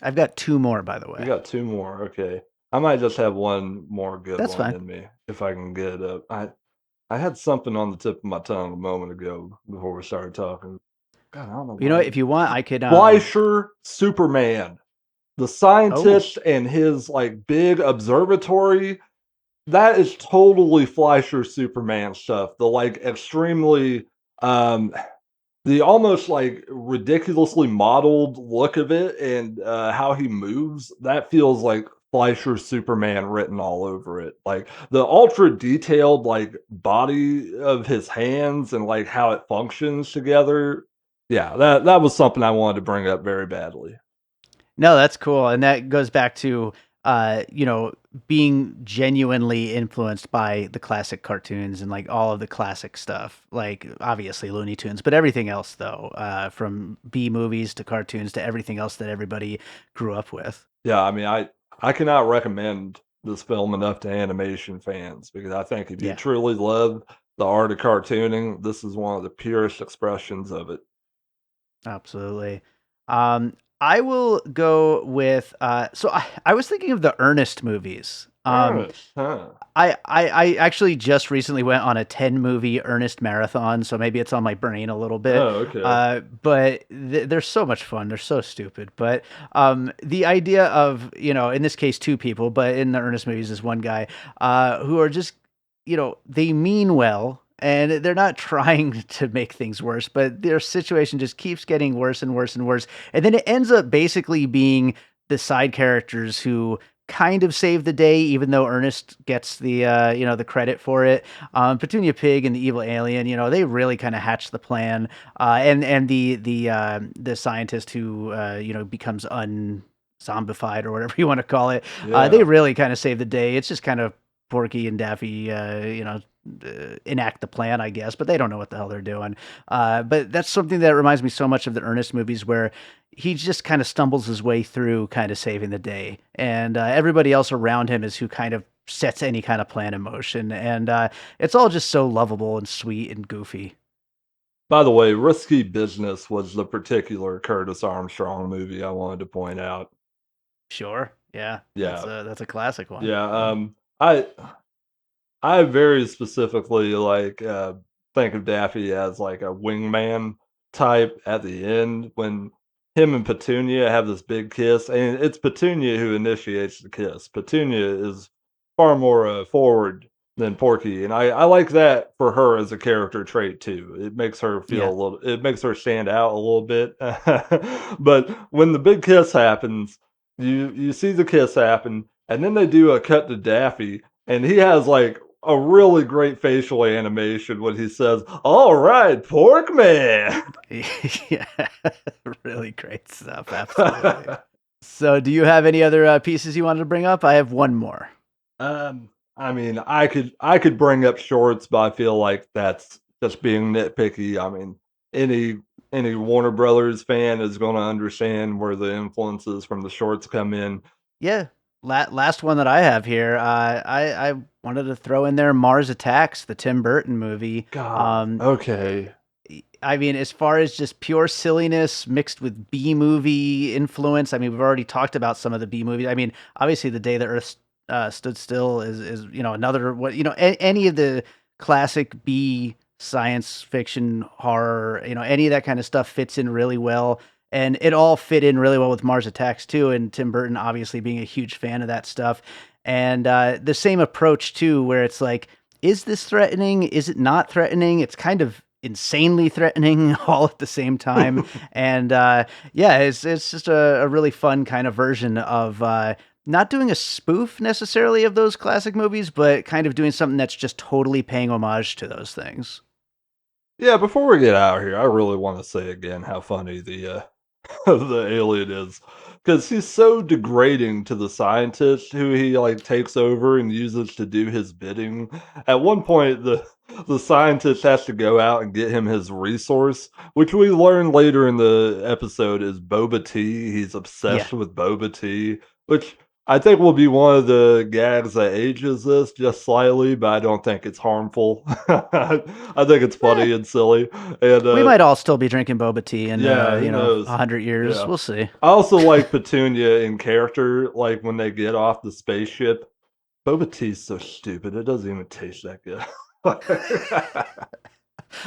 I've got two more, by the You way. got two more. Okay. I might just have one more good That's one fine. in me if I can get it up. I had something on the tip of my tongue a moment ago before we started talking. God, I don't know why. If you want, I could. Fleischer Superman, the Oh, scientist and his like big observatory. That is totally Fleischer Superman stuff. The like extremely um the almost like ridiculously modeled look of it and how he moves, that feels like Fleischer Superman written all over it. Like the ultra detailed like body of his hands and like how it functions together. Yeah, that was something I wanted to bring up very badly. no, that's cool, and that goes back to being genuinely influenced by the classic cartoons and like all of the classic stuff, like obviously Looney Tunes, but everything else though, from B movies to cartoons to everything else that everybody grew up with. Yeah, I mean I cannot recommend this film enough to animation fans because I think if you Yeah. truly love the art of cartooning, this is one of the purest expressions of it. Absolutely. I will go with I was thinking of the Ernest movies. Ernest, huh? I actually just recently went on a 10 movie Ernest marathon, so maybe it's on my brain a little bit. Oh, okay. But they're so much fun. They're so stupid. But the idea of, in this case, two people, but in the Ernest movies is one guy who are just, they mean well. And they're not trying to make things worse, but their situation just keeps getting worse and worse and worse. And then it ends up basically being the side characters who kind of save the day, even though Ernest gets the credit for it. Petunia Pig and the evil alien, they really kind of hatch the plan, and the scientist who becomes unzombified or whatever you want to call it. They Yeah. really kind of save the day. It's just kind of Porky and Daffy, enact the plan, I guess, but they don't know what the hell they're doing. But that's something that reminds me so much of the Ernest movies, where he just kind of stumbles his way through, kind of saving the day, and everybody else around him is who kind of sets any kind of plan in motion, and it's all just so lovable and sweet and goofy. By the way, Risky Business was the particular Curtis Armstrong movie I wanted to point out. Sure, yeah, Yeah. that's a classic one. Yeah. Yeah, I very specifically think of Daffy as like a wingman type at the end when him and Petunia have this big kiss, and it's Petunia who initiates the kiss. Petunia is far more forward than Porky, and I like that for her as a character trait too. It makes her feel yeah, a little, it makes her stand out a little bit. But when the big kiss happens, you see the kiss happen, and then they do a cut to Daffy, and he has like a really great facial animation when he says, "All right, pork man." yeah, really great stuff. Absolutely. So, do you have any other pieces you wanted to bring up? I have one more. I mean, I could bring up shorts, but I feel like that's just being nitpicky. I mean, any any Warner Brothers fan is going to understand where the influences from the shorts come in. Yeah. Last one that I have here. I wanted to throw in there Mars Attacks, the Tim Burton movie. God, okay. I mean, as far as just pure silliness mixed with B movie influence, I mean, we've already talked about some of the B movies. I mean, obviously, The Day the Earth Stood Still is another what any of the classic B science fiction horror, any of that kind of stuff fits in really well. And it all fit in really well with Mars Attacks too, and Tim Burton obviously being a huge fan of that stuff. And the same approach too, where it's like, is this threatening? Is it not threatening? It's kind of insanely threatening all at the same time. And yeah, it's just a really fun kind of version of not doing a spoof necessarily of those classic movies, but kind of doing something that's just totally paying homage to those things. Yeah, before we get out of here, I really want to say again how funny the the alien is, because he's so degrading to the scientist who he like takes over and uses to do his bidding. At one point, the scientist has to go out and get him his resource, which we learn later in the episode is boba tea. He's Yeah. obsessed with boba tea, which I think will be one of the gags that ages this just slightly, but I don't think it's harmful. I think it's Eh, funny and silly, and we might all still be drinking boba tea in yeah, who knows? 100 years. Yeah. We'll see. I also like Petunia in character, like when they get off the spaceship. Boba tea's so stupid; it doesn't even taste that good.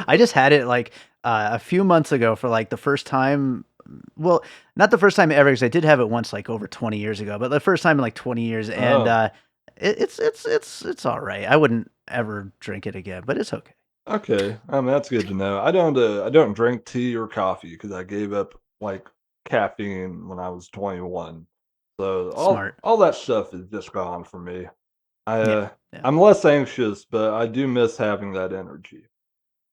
I just had it like a few months ago for like the first time. Well, not the first time ever, because I did have it once, like over 20 years ago, but the first time in like 20 years, and Oh, it's all right. I wouldn't ever drink it again, but it's okay. okay. I mean, that's good to know. I don't drink tea or coffee because I gave up like caffeine when I was 21. So all Smart. all that stuff is just gone for me. I Yeah, yeah, I'm less anxious, but I do miss having that energy.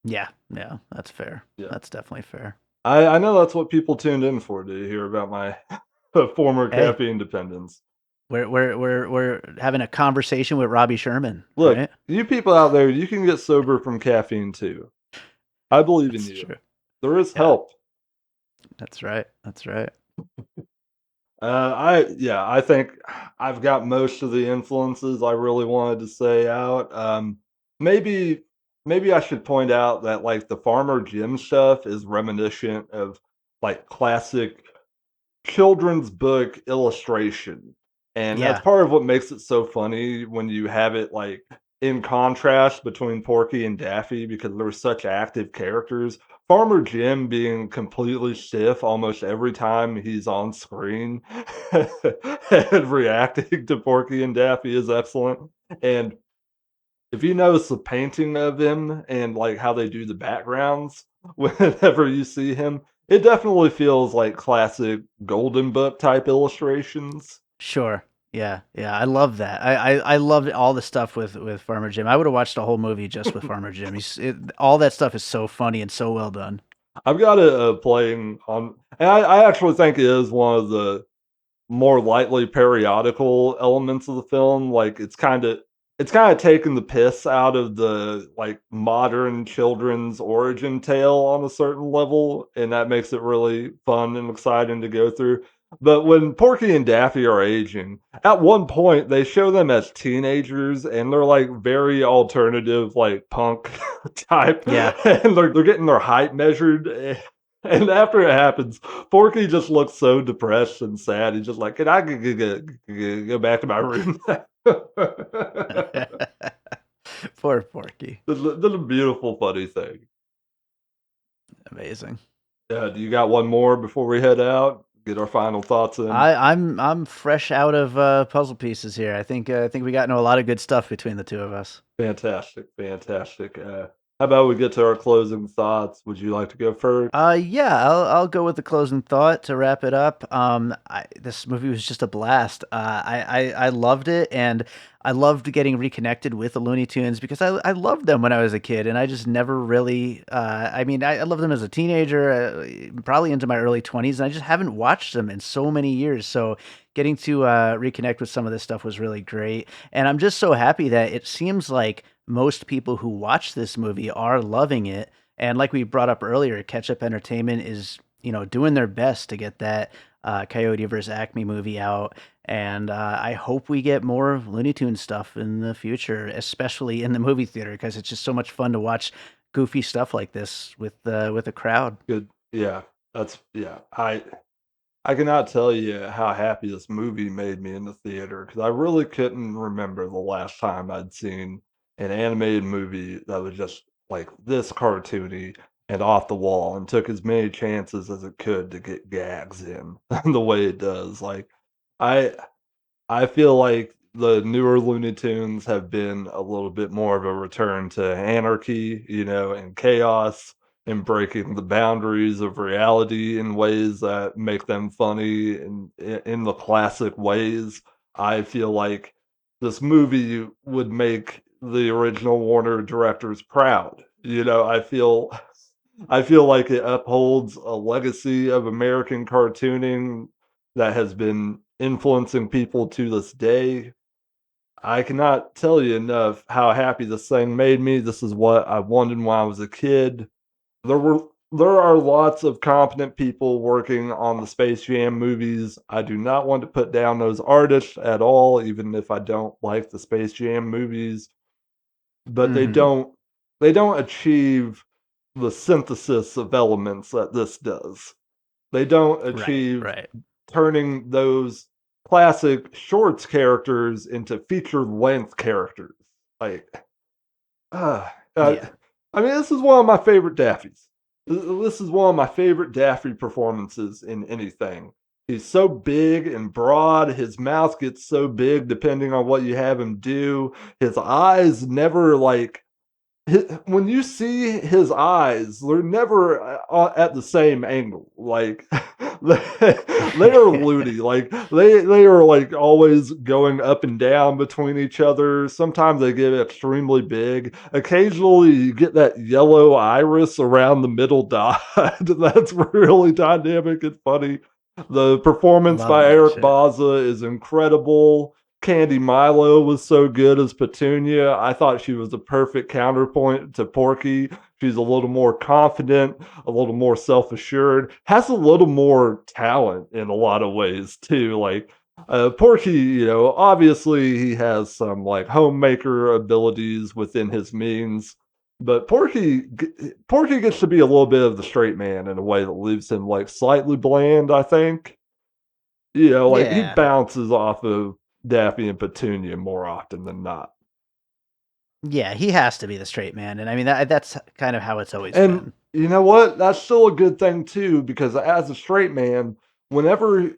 yeah, yeah. That's fair. Yeah. That's definitely fair. I know that's what people tuned in for, to hear about my former Hey, caffeine dependence. we're having a conversation with Robbie Sherman, Look, right? you people out there, you can get sober from caffeine too. I believe in That's you. true. There is Yeah, help. that's right. That's right. I think I've got most of the influences I really wanted to say out. Maybe maybe I should point out that like the Farmer Jim stuff is reminiscent of like classic children's book illustration. And that's Yeah, part of what makes it so funny when you have it like in contrast between Porky and Daffy because they're such active characters. Farmer Jim being completely stiff almost every time he's on screen and reacting to Porky and Daffy is excellent. And if you notice the painting of him and, like, how they do the backgrounds whenever you see him, it definitely feels like classic Golden Book type illustrations. sure. Yeah, yeah, I love that. I loved all the stuff with Farmer Jim. I would have watched a whole movie just with Farmer Jim. All that stuff is so funny and so well done. I've got it, playing on and I actually think it is one of the more lightly periodical elements of the film. Like it's kinda taking the piss out of the like modern children's origin tale on a certain level, and that makes it really fun and exciting to go through. But when Porky and Daffy are aging, at one point they show them as teenagers and they're like very alternative, like punk type, Yeah. and they're getting their height measured. And after it happens, Forky just looks so depressed and sad. He's just like, "Can I go back to my room?" Poor Porky. That's a beautiful, funny thing. Amazing. Do you got one more before we head out? Get our final thoughts in. I'm fresh out of puzzle pieces here. I think we got into a lot of good stuff between the two of us. Fantastic, fantastic. How about we get to our closing thoughts? Would you like to go first? Yeah, I'll go with the closing thought to wrap it up. This movie was just a blast. I loved it, and I loved getting reconnected with the Looney Tunes because I loved them when I was a kid, and I just never really. I mean, I loved them as a teenager, probably into my early 20s, and I just haven't watched them in so many years. So getting to reconnect with some of this stuff was really great, and I'm just so happy that it seems like most people who watch this movie are loving it. And like we brought up earlier, Ketchup Entertainment is, doing their best to get that Coyote versus Acme movie out. And I hope we get more Looney Tunes stuff in the future, especially in the movie theater, because it's just so much fun to watch goofy stuff like this with a crowd. Good. Yeah, that's yeah. I cannot tell you how happy this movie made me in the theater because I really couldn't remember the last time I'd seen an animated movie that was just like this cartoony and off the wall and took as many chances as it could to get gags in the way it does. Like I I feel like the newer Looney Tunes have been a little bit more of a return to anarchy, and chaos and breaking the boundaries of reality in ways that make them funny and in the classic ways. I feel like this movie would make the original Warner directors proud. I feel like it upholds a legacy of American cartooning that has been influencing people to this day. I cannot tell you enough how happy this thing made me. This is what I wanted when I was a kid. There were there are lots of competent people working on the Space Jam movies. I do not want to put down those artists at all, even if I don't like the Space Jam movies, but they Hmm. don't achieve the synthesis of elements that this does. They don't Right, achieve right. turning those classic shorts characters into feature length characters. Like, uh, uh, Yeah. I mean, this is one of my favorite Daffys. This is one of my favorite Daffy performances in anything. He's so big and broad. His mouth gets so big depending on what you have him do. His eyes never like when you see his eyes, they're never at the same angle. Like they are loony. Like they are like always going up and down between each other. Sometimes they get extremely big. Occasionally, you get that yellow iris around the middle dot. That's really dynamic and funny. The performance Love by that Eric shit. Bauza is incredible. Candi Milo was so good as Petunia. I thought she was the perfect counterpoint to Porky. She's a little more confident, a little more self-assured, has a little more talent in a lot of ways too. Like Porky, obviously he has some like homemaker abilities within his means, but Porky gets to be a little bit of the straight man in a way that leaves him like slightly bland, I think. Like he Yeah. bounces off of Daffy and Petunia more often than not. Yeah, he has to be the straight man, and I mean that's kind of how it's always And been. you know what? That's still a good thing too, because as a straight man, whenever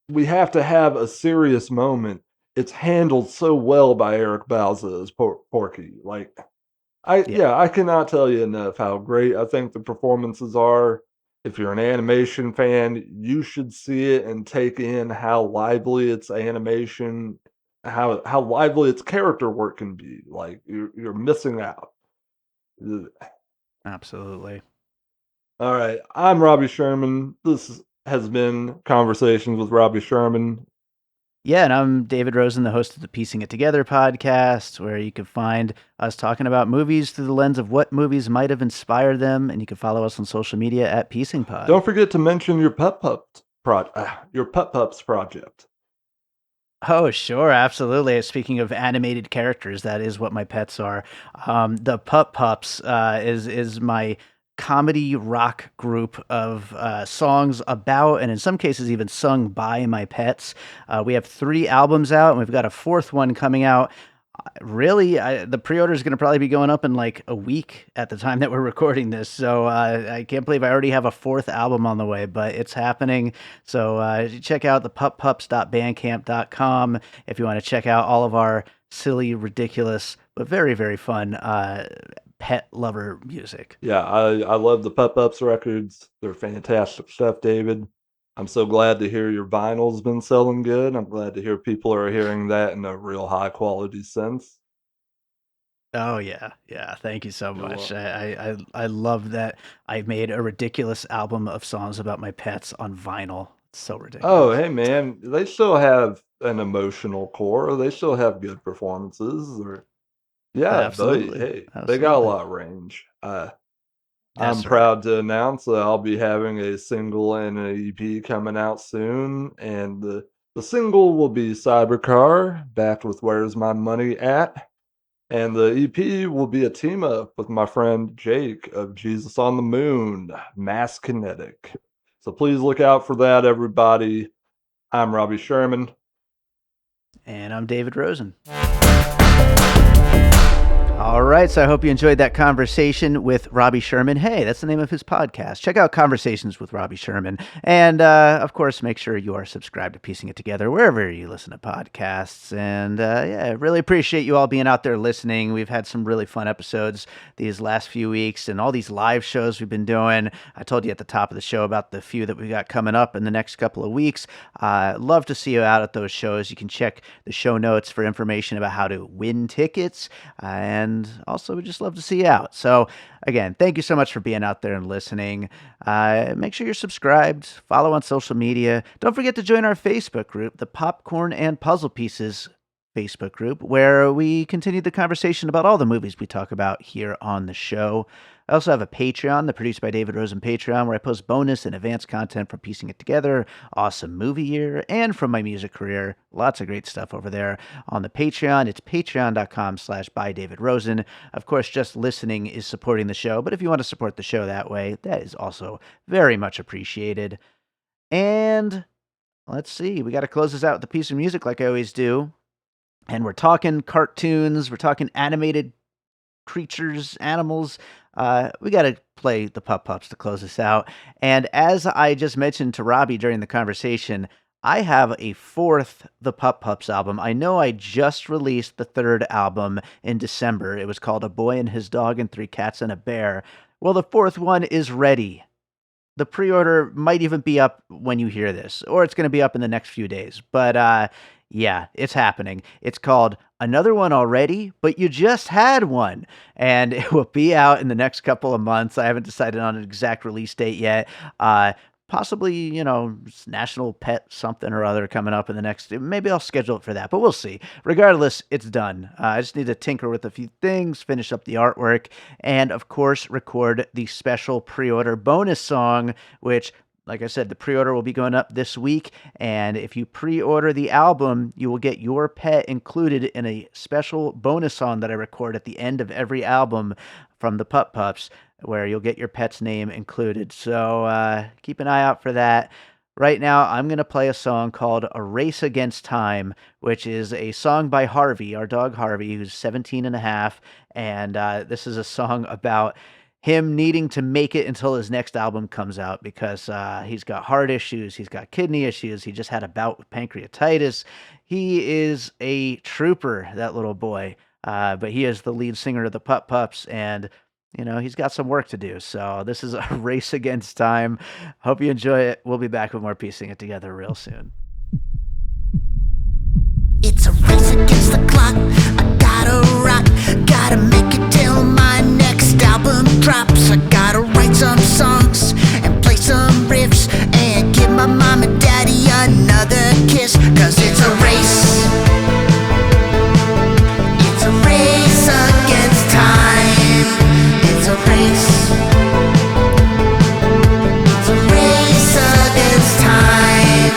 we have to have a serious moment, it's handled so well by Eric Bauza as Porky. Like Yeah, I cannot tell you enough how great I think the performances are. If you're an animation fan, you should see it and take in how lively its animation, how lively its character work can be. Like you're missing out. absolutely. All right, I'm Robbie Sherman. This has been Conversations with Robbie Sherman. Yeah, and I'm David Rosen, the host of the Piecing It Together podcast, where you can find us talking about movies through the lens of what movies might have inspired them, and you can follow us on social media at Piecing Pod. Don't forget to mention your your Pup Pups project. Oh, sure, absolutely. Speaking of animated characters, that is what my pets are. The Pup Pups is my comedy rock group of songs about, and in some cases even sung by my pets. We have 3 albums out, and we've got a 4th one coming out. Really, the pre-order is going to probably be going up in like a week at the time that we're recording this. So I can't believe I already have a 4th album on the way, but it's happening. So check out the puppups.bandcamp.com if you want to check out all of our silly, ridiculous, but very, very fun pet lover music. Yeah, I love the Pup Ups records. They're fantastic stuff, David. I'm so glad to hear your vinyl's been selling good. I'm glad to hear people are hearing that in a real high quality sense. Oh yeah, yeah. Thank you so You're much. welcome. I love that I made a ridiculous album of songs about my pets on vinyl. It's so Oh, ridiculous. hey man, they still have an emotional core. They still have good performances. Yeah, but Absolutely, hey, they got a absolutely. lot of range. I'm That's right. proud to announce that I'll be having a single and an EP coming out soon, and the single will be Cybercar, backed with Where's My Money At, and the EP will be a team up with my friend Jake of Jesus on the Moon, Mass Kinetic. So please look out for that, everybody. I'm Robbie Sherman. And I'm David Rosen. All right, so I hope you enjoyed that conversation with Robbie Sherman. Hey, that's the name of his podcast. Check out Conversations with Robbie Sherman. And of course, make sure you are subscribed to Piecing It Together wherever you listen to podcasts. And yeah, I really appreciate you all being out there listening. We've had some really fun episodes these last few weeks and all these live shows we've been doing. I told you at the top of the show about the few that we got coming up in the next couple of weeks. Love to see you out at those shows. You can check the show notes for information about how to win tickets. And also, we just love to see you out. So, again, thank you so much for being out there and listening. Make sure you're subscribed, follow on social media. Don't forget to join our Facebook group, the Popcorn and Puzzle Pieces Facebook group, where we continue the conversation about all the movies we talk about here on the show. I also have a Patreon, the Produced by David Rosen Patreon, where I post bonus and advanced content from Piecing It Together, Awesome Movie Year, and from my music career. Lots of great stuff over there on the Patreon. It's patreon.com/bydavidrosen. Of course, just listening is supporting the show, but if you want to support the show that way, that is also very much appreciated. And let's see, we got to close this out with a piece of music like I always do. And we're talking cartoons, we're talking animated creatures, animals. We got to play the Pup Pups to close this out. And as I just mentioned to Robbie during the conversation, I have a 4th The Pup Pups album. I know I just released the 3rd album in December. It was called A Boy and His Dog and 3 Cats and a Bear. Well, the 4th one is ready. The pre-order might even be up when you hear this, or it's going to be up in the next few days. But yeah, it's happening. It's called Another One Already, but you just had one, and it will be out in the next couple of months. I haven't decided on an exact release date yet. possibly, National Pet something or other coming up in the next. Maybe I'll schedule it for that, but we'll see. Regardless, it's done. I just need to tinker with a few things, finish up the artwork, and of course, record the special pre-order bonus song, which, like I said, the pre-order will be going up this week, and if you pre-order the album, you will get your pet included in a special bonus song that I record at the end of every album from the Pup Pups, where you'll get your pet's name included. So keep an eye out for that. Right now, I'm going to play a song called A Race Against Time, which is a song by Harvey, our dog Harvey, who's 17 and a half. And this is a song about him needing to make it until his next album comes out because he's got heart issues, he's got kidney issues, he just had a bout with pancreatitis. He is a trooper, that little boy, but he is the lead singer of the Pup Pups, and he's got some work to do. So this is A Race Against Time. Hope you enjoy it. We'll be back with more Piecing It Together real soon. It's a race against the clock. I gotta rock, gotta make it till my next album drops. I gotta write some songs and play some riffs and give my mom and daddy another kiss. Cause it's a race. It's a race against time. It's a race. It's a race against time.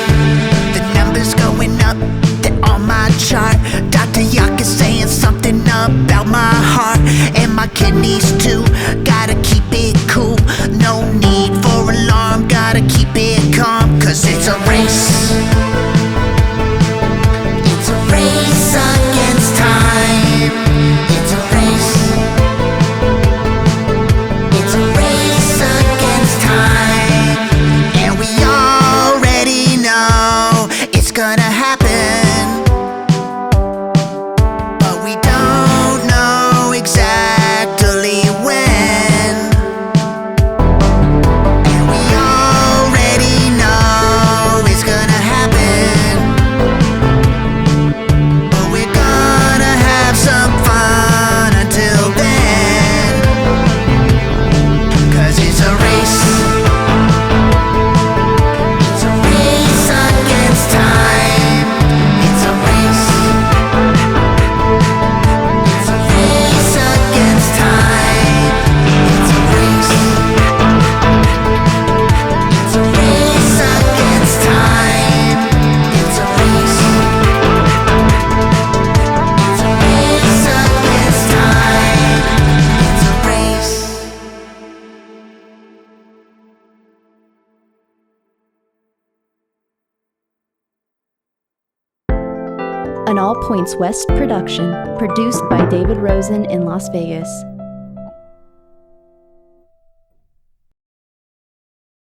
The numbers going up, they're on my chart. Dr. Yak is saying something about my heart and my kidneys too. Gotta keep it cool, no need for alarm. Gotta keep it calm, cause it's a race. It's a race against time. It's a race. It's a race against time. And we already know it's gonna happen. An All Points West production, produced by David Rosen in Las Vegas.